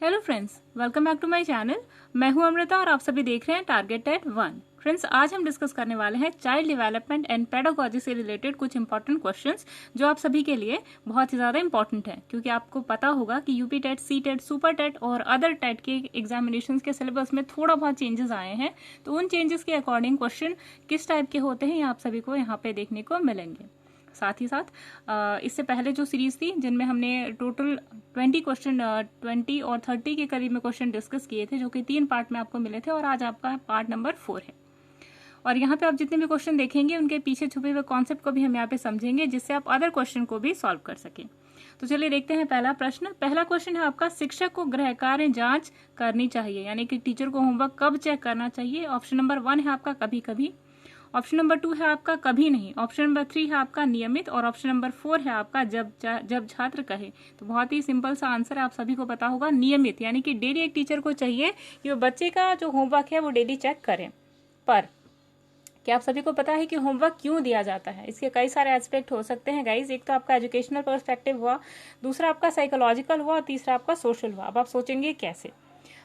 Hello friends, welcome back to my channel. मैं हूं अमृता और आप सभी देख रहे हैं टारगेट एट 1। फ्रेंड्स, आज हम डिस्कस करने वाले हैं चाइल्ड डेवलपमेंट एंड पेडागोजी से रिलेटेड कुछ इंपॉर्टेंट क्वेश्चंस जो आप सभी के लिए बहुत ही ज़्यादा इंपॉर्टेंट है, क्योंकि आपको पता होगा कि UP TET, C TET, super TET और अदर टेट के एग्जामिनेशन के सिलेबस में थोड़ा बहुत चेंजेस आए हैं। तो उन चेंजेस के अकॉर्डिंग क्वेश्चन किस टाइप के होते हैं ये आप सभी को यहाँ पे देखने को मिलेंगे। साथ ही साथ इससे पहले जो सीरीज थी जिनमें हमने टोटल 20 क्वेश्चन 20 और 30 के करीब में क्वेश्चन डिस्कस किए थे, जो कि 3 पार्ट में आपको मिले थे, और आज आपका पार्ट नंबर 4 है। और यहाँ पे आप जितने भी क्वेश्चन देखेंगे उनके पीछे छुपे हुए कॉन्सेप्ट को भी हम यहाँ पे समझेंगे, जिससे आप अदर क्वेश्चन को भी सॉल्व कर सकें। तो चलिए देखते हैं पहला प्रश्न। पहला क्वेश्चन है आपका, शिक्षक को गृह कार्य जांच करनी चाहिए, यानी कि टीचर को होमवर्क कब चेक करना चाहिए। ऑप्शन नंबर 1 है आपका कभी कभी, ऑप्शन नंबर 2 है आपका कभी नहीं, ऑप्शन नंबर 3 है आपका नियमित, और ऑप्शन नंबर 4 है आपका जब छात्र कहे। तो बहुत ही सिंपल सा आंसर है, आप सभी को पता होगा, नियमित। यानी कि डेली एक टीचर को चाहिए कि वो बच्चे का जो होमवर्क है वो डेली चेक करें। पर क्या आप सभी को पता है कि होमवर्क क्यों दिया जाता है? इसके कई सारे एस्पेक्ट हो सकते हैं गाइज। एक तो आपका एजुकेशनल पर्सपेक्टिव हुआ, दूसरा आपका साइकोलॉजिकल हुआ, और तीसरा आपका सोशल हुआ। अब आप सोचेंगे कैसे।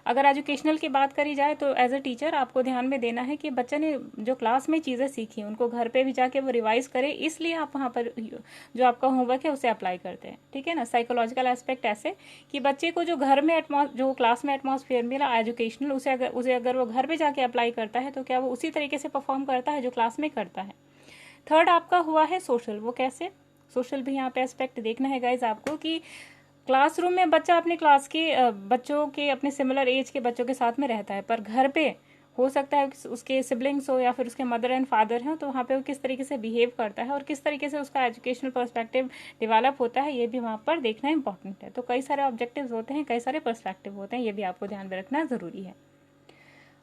अगर एजुकेशनल की बात करी जाए तो एज अ टीचर आपको ध्यान में देना है कि बच्चे ने जो क्लास में चीज़ें सीखी उनको घर पे भी जाके वो रिवाइज करे, इसलिए आप वहाँ पर जो आपका होमवर्क है उसे अप्लाई करते हैं। ठीक है ना। साइकोलॉजिकल एस्पेक्ट ऐसे कि बच्चे को जो घर में जो क्लास में एटमॉस्फेयर मिला एजुकेशनल, उसे अगर वो घर पे जाके अप्लाई करता है तो क्या वो उसी तरीके से परफॉर्म करता है जो क्लास में करता है। थर्ड आपका हुआ है सोशल। वो कैसे? सोशल भी यहाँ पे एस्पेक्ट देखना है गाइज आपको कि क्लासरूम में बच्चा अपने क्लास के बच्चों के, अपने सिमिलर एज के बच्चों के साथ में रहता है, पर घर पे हो सकता है उसके सिबलिंग्स हो या फिर उसके मदर एंड फादर हैं, तो वहाँ पे वो किस तरीके से बिहेव करता है और किस तरीके से उसका एजुकेशनल पर्सपेक्टिव डेवलप होता है, ये भी वहाँ पर देखना इंपॉर्टेंट है। तो कई सारे ऑब्जेक्टिव्स होते हैं, कई सारे पर्सपेक्टिव होते हैं, ये भी आपको ध्यान में रखना जरूरी है।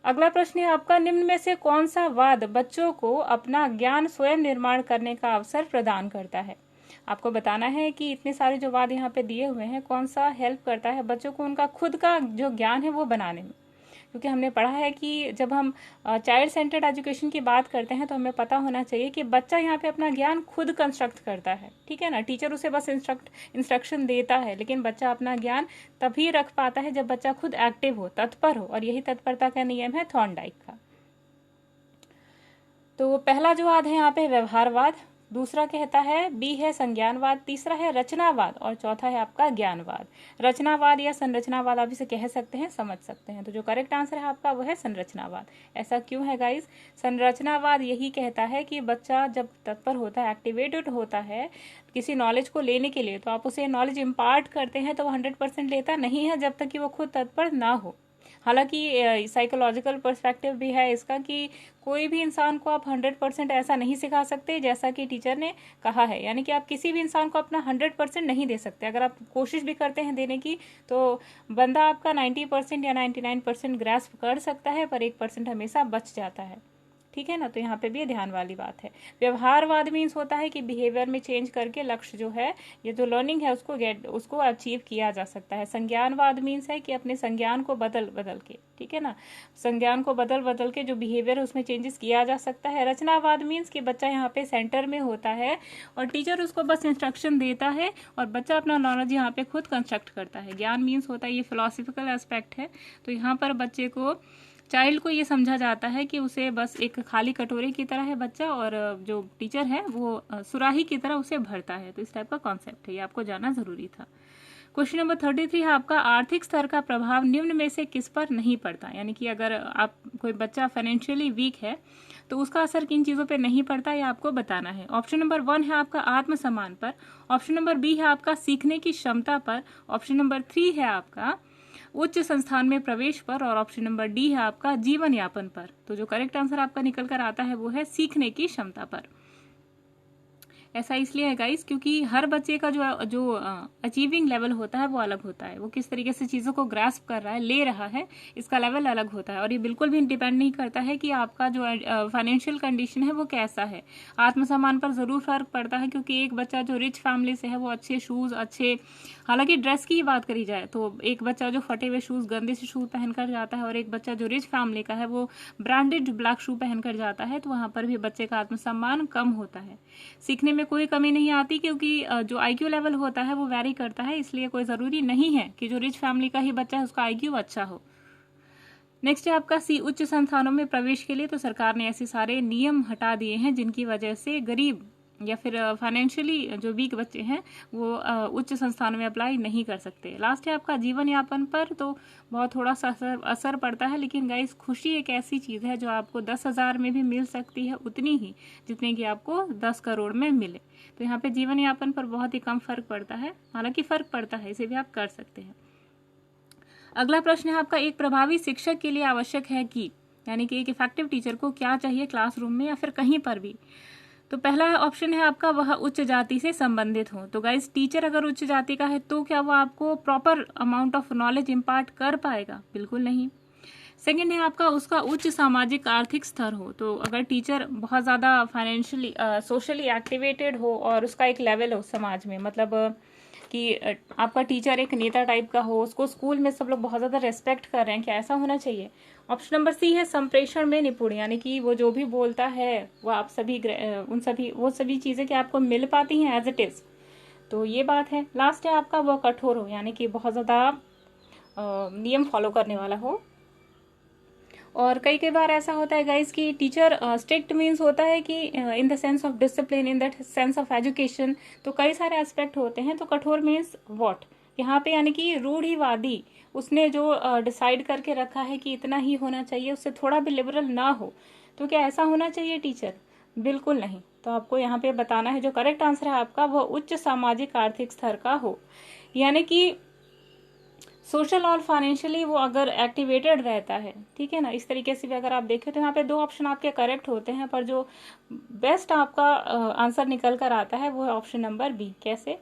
अगला प्रश्न है आपका, निम्न में से कौन सा वाद बच्चों को अपना ज्ञान स्वयं निर्माण करने का अवसर प्रदान करता है? आपको बताना है कि इतने सारे जो वाद यहाँ पे दिए हुए हैं, कौन सा हेल्प करता है बच्चों को उनका खुद का जो ज्ञान है वो बनाने में। क्योंकि हमने पढ़ा है कि जब हम चाइल्ड सेंटर्ड एजुकेशन की बात करते हैं तो हमें पता होना चाहिए कि बच्चा यहाँ पे अपना ज्ञान खुद कंस्ट्रक्ट करता है। ठीक है ना। टीचर उसे बस इंस्ट्रक्शन देता है, लेकिन बच्चा अपना ज्ञान तभी रख पाता है जब बच्चा खुद एक्टिव हो, तत्पर हो, और यही तत्परता का नियम है थॉर्नडाइक का। तो पहला जो वाद है यहाँ पे व्यवहारवाद, दूसरा कहता है बी है संज्ञानवाद, तीसरा है रचनावाद, और चौथा है आपका ज्ञानवाद। रचनावाद या संरचनावाद आप इसे कह सकते हैं, समझ सकते हैं। तो जो करेक्ट आंसर है आपका वो है संरचनावाद। ऐसा क्यों है गाइस? संरचनावाद यही कहता है कि बच्चा जब तत्पर होता है, एक्टिवेटेड होता है किसी नॉलेज को लेने के लिए, तो आप उसे नॉलेज इम्पार्ट करते हैं तो वो 100% लेता नहीं है जब तक कि वो खुद तत्पर ना हो। हालांकि साइकोलॉजिकल पर्सपेक्टिव भी है इसका कि कोई भी इंसान को आप 100% ऐसा नहीं सिखा सकते जैसा कि टीचर ने कहा है। यानी कि आप किसी भी इंसान को अपना 100% नहीं दे सकते। अगर आप कोशिश भी करते हैं देने की तो बंदा आपका 90% या 99% ग्रास्प कर सकता है, पर 1% हमेशा बच जाता है। ठीक है ना। तो यहाँ पे भी ध्यान वाली बात है। व्यवहारवाद मीन्स होता है कि बिहेवियर में चेंज करके लक्ष्य जो है, ये जो लर्निंग है उसको अचीव किया जा सकता है। संज्ञानवाद मीन्स है कि अपने संज्ञान को बदल बदल के, ठीक है ना, संज्ञान को बदल बदल के जो बिहेवियर है उसमें चेंजेस किया जा सकता है। रचनावाद मीन्स कि बच्चा यहाँ पे सेंटर में होता है और टीचर उसको बस इंस्ट्रक्शन देता है और बच्चा अपना नॉलेज यहाँ पे खुद कंस्ट्रक्ट करता है। ज्ञान मीन्स होता है, ये फिलोसफिकल एस्पेक्ट है। तो यहाँ पर बच्चे को, चाइल्ड को ये समझा जाता है कि उसे बस एक खाली कटोरे की तरह है बच्चा, और जो टीचर है वो सुराही की तरह उसे भरता है। तो इस टाइप का कॉन्सेप्ट है, ये आपको जानना जरूरी था। क्वेश्चन नंबर 33 है आपका, आर्थिक स्तर का प्रभाव निम्न में से किस पर नहीं पड़ता? यानी कि अगर आप कोई बच्चा फाइनेंशियली वीक है तो उसका असर किन चीज़ों पे नहीं पड़ता, ये आपको बताना है। ऑप्शन नंबर 1 है आपका आत्मसम्मान पर, ऑप्शन नंबर बी है आपका सीखने की क्षमता पर, ऑप्शन नंबर 3 है आपका उच्च संस्थान में प्रवेश पर, और ऑप्शन नंबर डी है आपका जीवन यापन पर। तो जो करेक्ट आंसर आपका निकल कर आता है वो है सीखने की क्षमता पर। ऐसा इसलिए है गाइस क्योंकि हर बच्चे का जो अचीविंग लेवल होता है वो अलग होता है। वो किस तरीके से चीज़ों को ग्रास्प कर रहा है, ले रहा है, इसका लेवल अलग होता है। और ये बिल्कुल भी डिपेंड नहीं करता है कि आपका जो फाइनेंशियल कंडीशन है वो कैसा है। आत्मसम्मान पर ज़रूर फर्क पड़ता है, क्योंकि एक बच्चा जो रिच फैमिली से है वो अच्छे शूज़, अच्छे, हालांकि ड्रेस की ही बात करी जाए तो एक बच्चा जो फटे हुए शूज़, गंदे से शूज़ पहनकर जाता है, और एक बच्चा जो रिच फैमिली का है वो ब्रांडेड ब्लैक शू पहनकर जाता है, तो वहाँ पर भी बच्चे का आत्मसम्मान कम होता है। सीखने में कोई कमी नहीं आती, क्योंकि जो आईक्यू लेवल होता है वो वैरी करता है, इसलिए कोई ज़रूरी नहीं है कि जो रिच फैमिली का ही बच्चा है उसका आईक्यू अच्छा हो। नेक्स्ट है आपका सी, उच्च संस्थानों में प्रवेश के लिए तो सरकार ने ऐसे सारे नियम हटा दिए हैं जिनकी वजह से गरीब या फिर फाइनेंशियली जो वीक बच्चे हैं वो उच्च संस्थानों में अप्लाई नहीं कर सकते। लास्ट है आपका जीवन यापन पर, तो बहुत थोड़ा सा असर पड़ता है, लेकिन गाइस खुशी एक ऐसी चीज़ है जो आपको 10,000 में भी मिल सकती है उतनी ही जितने की आपको 10 करोड़ में मिले। तो यहाँ पे जीवन यापन पर बहुत ही कम फर्क पड़ता है, हालांकि फर्क पड़ता है, इसे भी आप कर सकते हैं। अगला प्रश्न है आपका, एक प्रभावी शिक्षक के लिए आवश्यक है कि, यानी कि एक इफेक्टिव टीचर को क्या चाहिए क्लासरूम में या फिर कहीं पर भी। तो पहला ऑप्शन है आपका, वह उच्च जाति से संबंधित हो। तो गाइस टीचर अगर उच्च जाति का है तो क्या वो आपको proper amount of knowledge impart कर पाएगा? बिल्कुल नहीं। सेकंड है आपका, उसका उच्च सामाजिक आर्थिक स्तर हो। तो अगर टीचर बहुत ज़्यादा फाइनेंशियली सोशली एक्टिवेटेड हो और उसका एक लेवल हो समाज में, मतलब कि आपका टीचर एक नेता टाइप का हो, उसको स्कूल में सब लोग बहुत ज़्यादा रेस्पेक्ट कर रहे हैं, क्या ऐसा होना चाहिए? ऑप्शन नंबर सी है, संप्रेषण में निपुण, यानी कि वो जो भी बोलता है वो आप सभी वो सभी चीज़ें कि आपको मिल पाती हैं एज इट इज़, तो ये बात है। लास्ट है आपका, वो कठोर हो, यानी कि बहुत ज़्यादा नियम फॉलो करने वाला हो। और कई कई बार ऐसा होता है गाइस कि टीचर स्ट्रिक्ट मीन्स होता है कि in the sense of discipline, in that sense of education, तो कई सारे एस्पेक्ट होते हैं। तो कठोर मीन्स व्हाट यहाँ पे, यानी कि रूढ़िवादी, उसने जो डिसाइड करके रखा है कि इतना ही होना चाहिए, उससे थोड़ा भी लिबरल ना हो, तो क्या ऐसा होना चाहिए टीचर? बिल्कुल नहीं। तो आपको यहाँ पे बताना है जो करेक्ट आंसर है आपका, वो उच्च सामाजिक आर्थिक स्तर का हो, यानी कि सोशल और फाइनेंशियली वो अगर एक्टिवेटेड रहता है, ठीक है ना। इस तरीके से भी अगर आप देखें तो यहाँ पे 2 ऑप्शन आपके करेक्ट होते हैं, पर जो बेस्ट आपका आंसर निकल कर आता है वो है ऑप्शन नंबर बी। कैसे?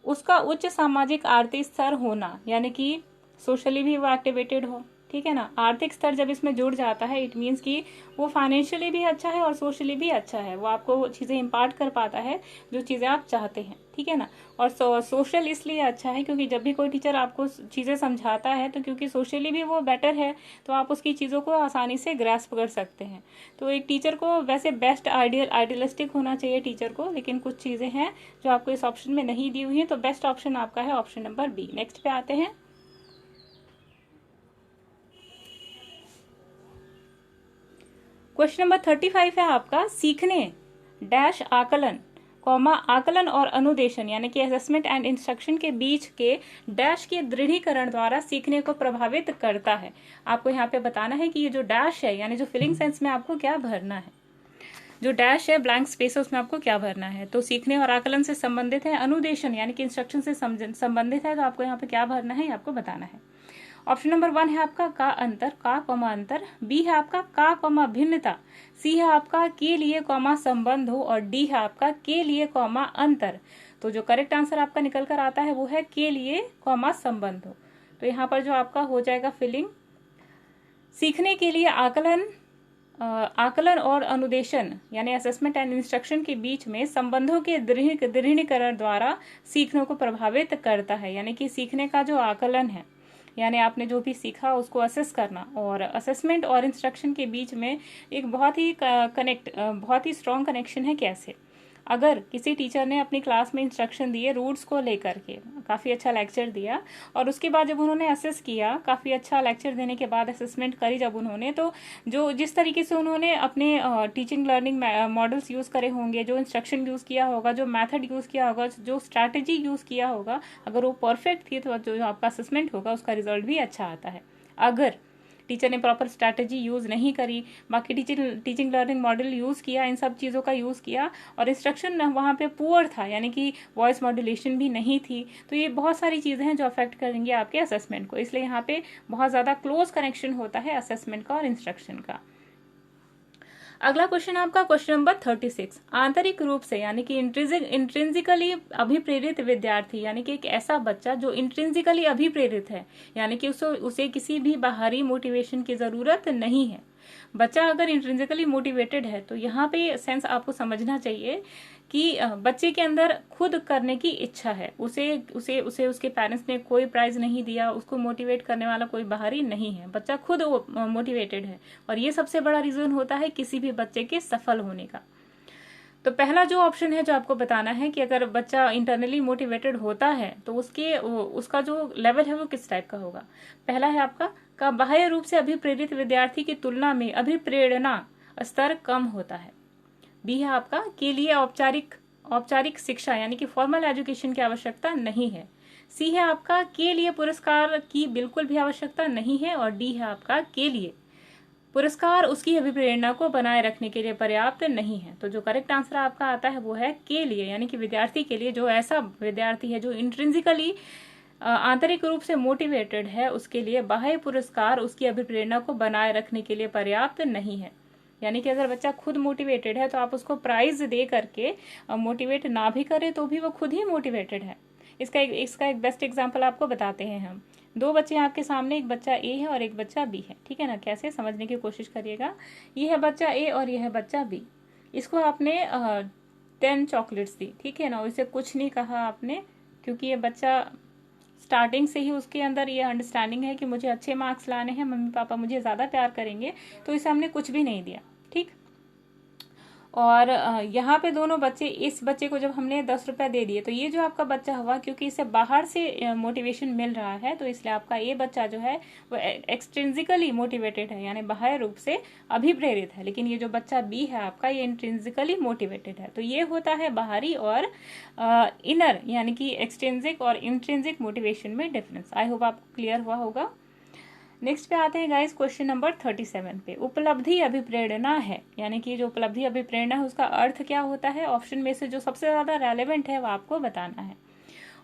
उसका उच्च सामाजिक आर्थिक स्तर होना, यानी कि सोशली भी वो एक्टिवेटेड हो, ठीक है ना। आर्थिक स्तर जब इसमें जुड़ जाता है, इट मीन्स कि वो फाइनेंशियली भी अच्छा है और सोशली भी अच्छा है, वो आपको वो चीज़ें इम्पार्ट कर पाता है जो चीज़ें आप चाहते हैं, ठीक है ना। और सोशल इसलिए अच्छा है क्योंकि जब भी कोई टीचर आपको चीज़ें समझाता है तो क्योंकि सोशली भी वो बेटर है, तो आप उसकी चीज़ों को आसानी से ग्रैस्प कर सकते हैं। तो एक टीचर को वैसे बेस्ट आइडियलिस्टिक होना चाहिए टीचर को, लेकिन कुछ चीज़ें हैं जो आपको इस ऑप्शन में नहीं दी हुई है, तो बेस्ट ऑप्शन आपका है ऑप्शन नंबर बी। नेक्स्ट पे आते हैं। क्वेश्चन नंबर 35 है आपका, सीखने डैश आकलन कॉमा आकलन और अनुदेशन, यानी कि असेसमेंट एंड इंस्ट्रक्शन के बीच के डैश के दृढ़ीकरण द्वारा सीखने को प्रभावित करता है। आपको यहाँ पे बताना है कि ये जो डैश है, यानी जो फिलिंग सेंस में आपको क्या भरना है, जो डैश है ब्लैंक स्पेस उसमें आपको क्या भरना है। तो सीखने और आकलन से संबंधित है, अनुदेशन यानी कि इंस्ट्रक्शन से संबंधित है, तो आपको यहाँ पे क्या भरना है ये आपको बताना है। ऑप्शन नंबर 1 है आपका का अंतर, का कॉमा अंतर, बी है आपका का कॉमा भिन्नता, सी है आपका के लिए कॉमा संबंध हो, और डी है आपका के लिए कॉमा अंतर। तो जो करेक्ट आंसर आपका निकल कर आता है वो है के लिए कॉमा संबंध हो। तो यहाँ पर जो आपका हो जाएगा फिलिंग, सीखने के लिए आकलन और अनुदेशन यानी असेसमेंट एंड इंस्ट्रक्शन के बीच में संबंधों के दृढ़ीकरण द्वारा सीखने को प्रभावित करता है, यानी कि सीखने का जो आकलन है, यानी आपने जो भी सीखा उसको असेस करना, और असेसमेंट और इंस्ट्रक्शन के बीच में एक बहुत ही स्ट्रॉन्ग कनेक्शन है। कैसे? अगर किसी टीचर ने अपनी क्लास में इंस्ट्रक्शन दिए रूट्स को लेकर के, काफ़ी अच्छा लेक्चर दिया, और उसके बाद जब उन्होंने असेस किया, काफ़ी अच्छा लेक्चर देने के बाद असेसमेंट करी जब उन्होंने, तो जो जिस तरीके से उन्होंने अपने टीचिंग लर्निंग मॉडल्स यूज़ करे होंगे, जो इंस्ट्रक्शन यूज़ किया होगा, जो मैथड यूज़ किया होगा, जो स्ट्रैटेजी यूज़ किया होगा, अगर वो परफेक्ट थी तो जो आपका असेसमेंट होगा उसका रिजल्ट भी अच्छा आता है। अगर टीचर ने प्रॉपर स्ट्रैटेजी यूज़ नहीं करी, बाकी टीचिंग लर्निंग मॉडल यूज़ किया, इन सब चीज़ों का यूज़ किया, और इंस्ट्रक्शन वहाँ पे पुअर था, यानी कि वॉइस मॉड्यूलेशन भी नहीं थी, तो ये बहुत सारी चीज़ें हैं जो अफेक्ट करेंगे आपके असेसमेंट को। इसलिए यहाँ पे बहुत ज़्यादा क्लोज कनेक्शन होता है असेसमेंट का और इंस्ट्रक्शन का। अगला क्वेश्चन आपका क्वेश्चन नंबर 36, आंतरिक रूप से यानी कि इंट्रिंसिकली अभिप्रेरित विद्यार्थी, यानी कि एक ऐसा बच्चा जो इंट्रिंसिकली अभिप्रेरित है, यानी कि उसे किसी भी बाहरी मोटिवेशन की जरूरत नहीं है। बच्चा अगर इंट्रिंसिकली मोटिवेटेड है तो यहाँ पे सेंस आपको समझना चाहिए कि बच्चे के अंदर खुद करने की इच्छा है, उसे उसके पेरेंट्स ने कोई प्राइज नहीं दिया, उसको मोटिवेट करने वाला कोई बाहरी नहीं है, बच्चा खुद मोटिवेटेड है, और ये सबसे बड़ा रीजन होता है किसी भी बच्चे के सफल होने का। तो पहला जो ऑप्शन है जो आपको बताना है कि अगर बच्चा इंटरनली मोटिवेटेड होता है तो उसका जो लेवल है वो किस टाइप का होगा। पहला है आपका का बाह्य रूप से अभिप्रेरित विद्यार्थी की तुलना में अभिप्रेरणा स्तर कम होता है। बी है आपका के लिए औपचारिक शिक्षा यानी कि फॉर्मल एजुकेशन की आवश्यकता नहीं है। सी है आपका के लिए पुरस्कार की बिल्कुल भी आवश्यकता नहीं है। और डी है आपका के लिए पुरस्कार उसकी अभिप्रेरणा को बनाए रखने के लिए पर्याप्त नहीं है। तो जो करेक्ट आंसर आपका आता है वो है के लिए, यानी कि विद्यार्थी के लिए, जो ऐसा विद्यार्थी है जो इंट्रिंसिकली आंतरिक रूप से मोटिवेटेड है, उसके लिए बाह्य पुरस्कार उसकी अभिप्रेरणा को बनाए रखने के लिए पर्याप्त नहीं है। यानी कि अगर बच्चा खुद मोटिवेटेड है तो आप उसको प्राइज दे करके मोटिवेट ना भी करे तो भी वो खुद ही मोटिवेटेड है। इसका एक बेस्ट एग्जांपल आपको बताते हैं हम। दो बच्चे हैं आपके सामने, एक बच्चा ए है और एक बच्चा बी है, ठीक है ना। कैसे समझने की कोशिश करिएगा। ये है बच्चा ए और ये है बच्चा बी। इसको आपने 10 चॉकलेट्स दी, ठीक है ना, इसे कुछ नहीं कहा आपने, क्योंकि ये बच्चा स्टार्टिंग से ही उसके अंदर ये अंडरस्टैंडिंग है कि मुझे अच्छे मार्क्स लाने हैं, मम्मी पापा मुझे ज्यादा प्यार करेंगे, तो इसे हमने कुछ भी नहीं दिया, ठीक। और यहाँ पे दोनों बच्चे, इस बच्चे को जब हमने 10 रुपए दे दिए तो ये जो आपका बच्चा हुआ, क्योंकि इसे बाहर से मोटिवेशन मिल रहा है, तो इसलिए आपका ये बच्चा जो है वो एक्सट्रिंसिकली मोटिवेटेड है, यानी बाह्य रूप से अभिप्रेरित है। लेकिन ये जो बच्चा बी है आपका, ये इंट्रिंसिकली मोटिवेटेड है। तो ये होता है बाहरी और इनर, यानी कि एक्सट्रिंसिक और इंट्रिंसिक मोटिवेशन में डिफरेंस। आई होप आपको क्लियर हुआ होगा। नेक्स्ट पे आते हैं गाइस क्वेश्चन नंबर 37 पे। उपलब्धि अभिप्रेरणा है, यानी कि जो उपलब्धि अभिप्रेरणा है उसका अर्थ क्या होता है। ऑप्शन में से जो सबसे ज्यादा रेलेवेंट है वो आपको बताना है।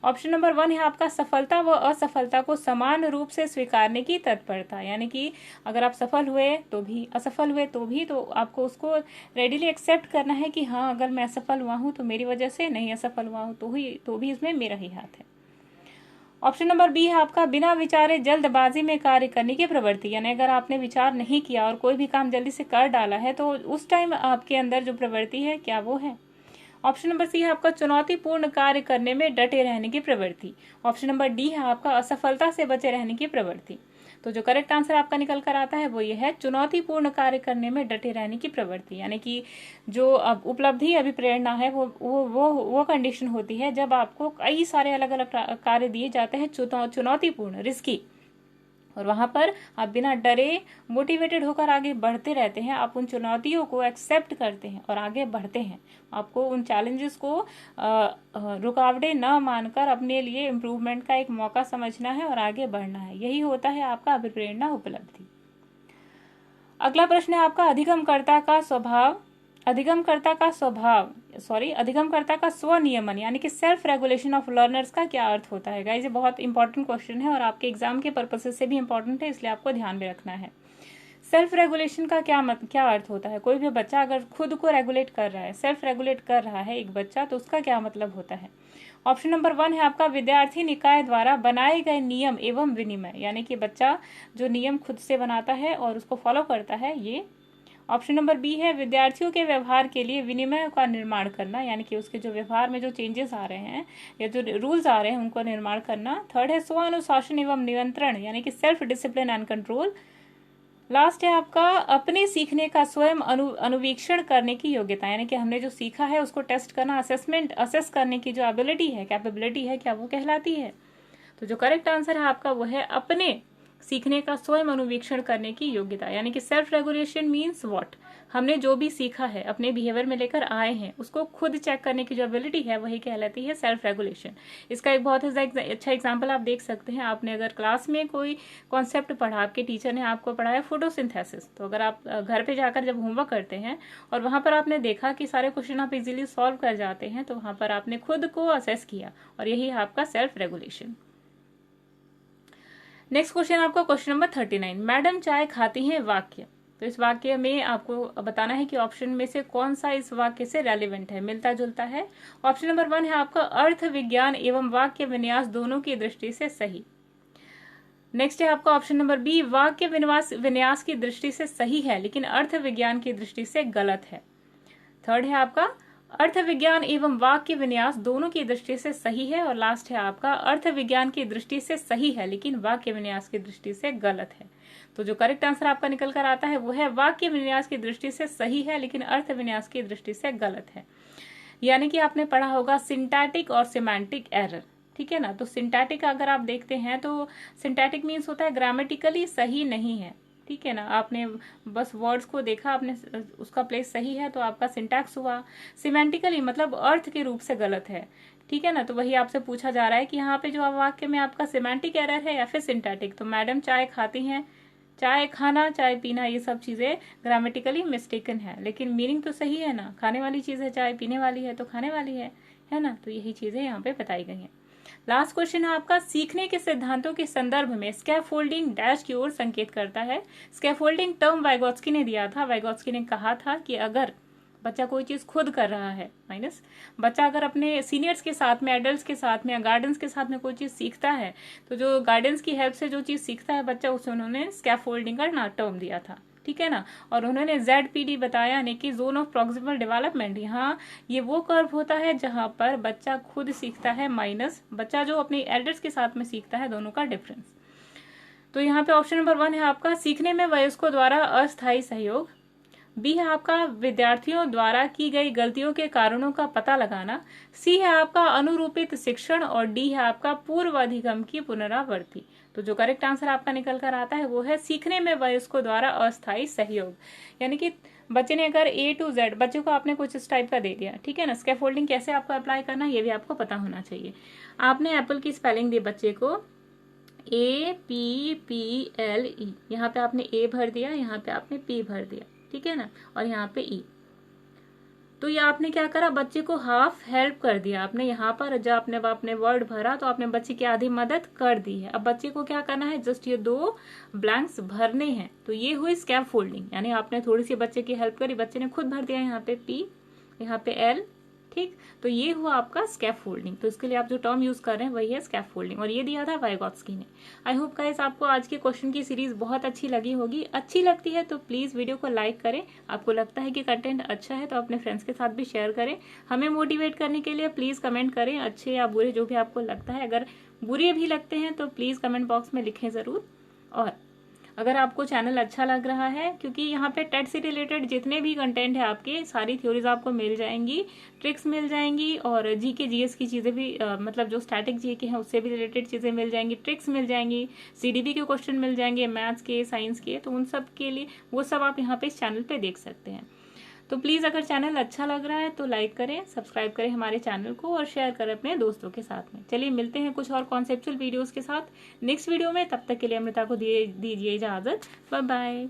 ऑप्शन नंबर 1 है आपका सफलता व असफलता को समान रूप से स्वीकारने की तत्परता, यानी कि अगर आप सफल हुए तो भी, असफल हुए तो भी, तो आपको उसको रेडिली एक्सेप्ट करना है कि हाँ, अगर मैं असफल हुआ हूं तो मेरी वजह से, नहीं असफल हुआ हूं तो भी इसमें मेरा ही हाथ है। ऑप्शन नंबर बी है आपका बिना विचारे जल्दबाजी में कार्य करने की प्रवृत्ति, यानी अगर आपने विचार नहीं किया और कोई भी काम जल्दी से कर डाला है तो उस टाइम आपके अंदर जो प्रवृत्ति है क्या वो है। ऑप्शन नंबर सी है आपका चुनौतीपूर्ण कार्य करने में डटे रहने की प्रवृत्ति। ऑप्शन नंबर डी है आपका असफलता से बचे रहने की प्रवृत्ति। तो जो करेक्ट आंसर आपका निकल कर आता है वो ये है चुनौतीपूर्ण कार्य करने में डटे रहने की प्रवृत्ति, यानी कि जो उपलब्धि अभिप्रेरणा है वो कंडीशन होती है जब आपको कई सारे अलग अलग कार्य दिए जाते हैं चुनौतीपूर्ण, रिस्की, और वहां पर आप बिना डरे मोटिवेटेड होकर आगे बढ़ते रहते हैं। आप उन चुनौतियों को एक्सेप्ट करते हैं और आगे बढ़ते हैं। आपको उन चैलेंजेस को रुकावटें न मानकर अपने लिए इम्प्रूवमेंट का एक मौका समझना है और आगे बढ़ना है। यही होता है आपका अभिप्रेरणा उपलब्धि। अगला प्रश्न है आपका अधिगमकर्ता का स्वनियमन यानी कि सेल्फ रेगुलेशन ऑफ लर्नर्स का क्या अर्थ होता है। गाइस ये बहुत इंपॉर्टेंट क्वेश्चन है और आपके एग्जाम के पर्पसेस से भी इंपॉर्टेंट है, इसलिए आपको ध्यान में रखना है। सेल्फ रेगुलेशन का क्या अर्थ होता है। कोई भी बच्चा अगर खुद को रेगुलेट कर रहा है, सेल्फ रेगुलेट कर रहा है एक बच्चा, तो उसका क्या मतलब होता है। ऑप्शन नंबर 1 है आपका विद्यार्थी निकाय द्वारा बनाए गए नियम एवं विनिमय, यानी कि बच्चा जो नियम खुद से बनाता है और उसको फॉलो करता है, ये। ऑप्शन नंबर बी है विद्यार्थियों के व्यवहार के लिए विनिमय का निर्माण करना, यानी कि उसके जो व्यवहार में जो चेंजेस आ रहे हैं या जो रूल्स आ रहे हैं उनको निर्माण करना। थर्ड है स्व अनुशासन एवं नियंत्रण, यानी कि self discipline and control. Last है आपका अपने सीखने का स्वयं अनुवीक्षण करने की योग्यता, यानी कि हमने जो सीखा है उसको टेस्ट करना, असेस करने की जो एबिलिटी है, कैपेबिलिटी है, क्या वो कहलाती है। तो जो करेक्ट आंसर है आपका वो है अपने सीखने का स्वयं अनुवीक्षण करने की योग्यता, यानी कि सेल्फ रेगुलेशन मीन्स व्हाट, हमने जो भी सीखा है अपने बिहेवियर में लेकर आए हैं उसको खुद चेक करने की जो एबिलिटी है वही कहलाती है सेल्फ रेगुलेशन। इसका एक बहुत अच्छा एग्जांपल आप देख सकते हैं। आपने अगर क्लास में कोई कॉन्सेप्ट पढ़ा, आपके टीचर ने आपको पढ़ाया फोटोसिंथेसिस, तो अगर आप घर पे जाकर जब होमवर्क करते हैं और वहां पर आपने देखा कि सारे क्वेश्चन आप इजीली सॉल्व कर जाते हैं, तो वहां पर आपने खुद को असेस किया और यही है आपका सेल्फ रेगुलेशन। नेक्स्ट क्वेश्चन आपका क्वेश्चन नंबर 39, मैडम चाय खाती हैं वाक्य। तो इस वाक्य में आपको बताना है कि ऑप्शन में से कौन सा इस वाक्य से रेलिवेंट है, मिलता जुलता है। ऑप्शन नंबर 1 है आपका अर्थ विज्ञान एवं वाक्य विन्यास दोनों की दृष्टि से सही। नेक्स्ट है आपका ऑप्शन नंबर बी, वाक्य विन्यास की दृष्टि से सही है लेकिन अर्थ विज्ञान की दृष्टि से गलत है। थर्ड है आपका अर्थ विज्ञान एवं वाक्य विन्यास दोनों की दृष्टि से सही है। और लास्ट है आपका अर्थ विज्ञान की दृष्टि से सही है लेकिन वाक्य विन्यास की दृष्टि से गलत है। तो जो करेक्ट आंसर आपका निकल कर आता है वो है वाक्य विन्यास की दृष्टि से सही है लेकिन अर्थ विन्यास की दृष्टि से गलत है। यानी कि आपने पढ़ा होगा सिंटैटिक और सिमेंटिक एरर, ठीक है ना। तो सिंटैटिक अगर आप देखते हैं तो सिंटैटिक मीन्स होता है ग्रामेटिकली सही नहीं है, ठीक है ना। आपने बस वर्ड्स को देखा, आपने उसका प्लेस सही है तो आपका सिंटैक्स हुआ। सिमेंटिकली मतलब अर्थ के रूप से गलत है, ठीक है ना। तो वही आपसे पूछा जा रहा है कि यहाँ पे जो वाक्य में आपका सिमेंटिक एरर है या फिर सिंटैटिक। तो मैडम चाय खाती हैं, चाय खाना, चाय पीना, ये सब चीजें ग्रामेटिकली मिस्टेकन है, लेकिन मीनिंग तो सही है ना। खाने वाली चीज है, चाय पीने वाली है तो खाने वाली है ना। तो यही चीजें यहाँ पे बताई गई हैं। लास्ट क्वेश्चन है आपका, सीखने के सिद्धांतों के संदर्भ में स्कैफोल्डिंग डैश की ओर संकेत करता है। स्कैफोल्डिंग टर्म वाइगोत्स्की ने दिया था। वाइगोत्स्की ने कहा था कि अगर बच्चा कोई चीज खुद कर रहा है, माइनस बच्चा अगर अपने सीनियर्स के साथ में, एडल्ट्स के साथ में या गार्डियंस के साथ में कोई चीज सीखता है, तो जो गार्डियंस की हेल्प से जो चीज सीखता है बच्चा, उसे उन्होंने स्कैफोल्डिंग का टर्म दिया था, ठीक है ना। और उन्होंने ZPD बताया, यानी कि जोन ऑफ प्रॉक्सिमल डेवलपमेंट। यहाँ ये वो कर्व होता है जहां पर बच्चा खुद सीखता है माइनस बच्चा जो अपने एल्डर्स के साथ में सीखता है, दोनों का डिफरेंस। तो यहाँ पे ऑप्शन नंबर 1 है आपका सीखने में वयस्कों द्वारा अस्थायी सहयोग। बी है आपका विद्यार्थियों द्वारा की गई गलतियों के कारणों का पता लगाना। सी है आपका अनुरूपित शिक्षण और डी है आपका पूर्व अधिगम की पुनरावृत्ति। तो जो करेक्ट आंसर आपका निकल कर आता है वो है सीखने में वयस्कों द्वारा अस्थायी सहयोग। यानी कि बच्चे ने अगर A to Z, बच्चे को आपने कुछ इस टाइप का दे दिया, ठीक है ना। स्कैफोल्डिंग कैसे आपको अप्लाई करना ये भी आपको पता होना चाहिए। आपने एप्पल की स्पेलिंग दी बच्चे को APPLE, यहाँ पे आपने A भर दिया, यहाँ पे आपने P भर दिया, ठीक है ना, और यहाँ पे E। तो ये आपने क्या करा, बच्चे को हाफ हेल्प कर दिया आपने। यहाँ पर जब आपने वर्ड भरा तो आपने बच्चे की आधी मदद कर दी है। अब बच्चे को क्या करना है, जस्ट ये 2 ब्लैंक्स भरने हैं। तो ये हुई स्कैफोल्डिंग, यानी आपने थोड़ी सी बच्चे की हेल्प करी, बच्चे ने खुद भर दिया, यहाँ पे P, यहाँ पे L, ठीक। तो ये हुआ आपका स्कैफोल्डिंग। तो इसके लिए आप जो टर्म यूज कर रहे हैं वही है स्कैफोल्डिंग, और ये दिया था वाइगोत्स्की ने। आई होप गाइस आपको आज के क्वेश्चन की सीरीज बहुत अच्छी लगी होगी। अच्छी लगती है तो प्लीज वीडियो को लाइक करें। आपको लगता है कि कंटेंट अच्छा है तो अपने फ्रेंड्स के साथ भी शेयर करें। हमें मोटिवेट करने के लिए प्लीज कमेंट करें, अच्छे या बुरे जो भी आपको लगता है। अगर बुरे भी लगते हैं तो प्लीज कमेंट बॉक्स में लिखें जरूर। और अगर आपको चैनल अच्छा लग रहा है, क्योंकि यहाँ पे टेट से रिलेटेड जितने भी कंटेंट है आपके, सारी थ्योरीज आपको मिल जाएंगी, ट्रिक्स मिल जाएंगी, और जीके जीएस की चीजें भी मतलब जो स्टैटिक जीके हैं उससे भी रिलेटेड चीजें मिल जाएंगी, ट्रिक्स मिल जाएंगी, CDB के क्वेश्चन मिल जाएंगे, मैथ्स के, साइंस के। तो उन सब के लिए वो सब आप यहाँ पे इस चैनल पे देख सकते हैं। तो प्लीज अगर चैनल अच्छा लग रहा है तो लाइक करें, सब्सक्राइब करें हमारे चैनल को, और शेयर करें अपने दोस्तों के साथ में। चलिए मिलते हैं कुछ और कॉन्सेप्चुअल वीडियोस के साथ नेक्स्ट वीडियो में। तब तक के लिए अमृता को दीजिए इजाजत। Bye bye.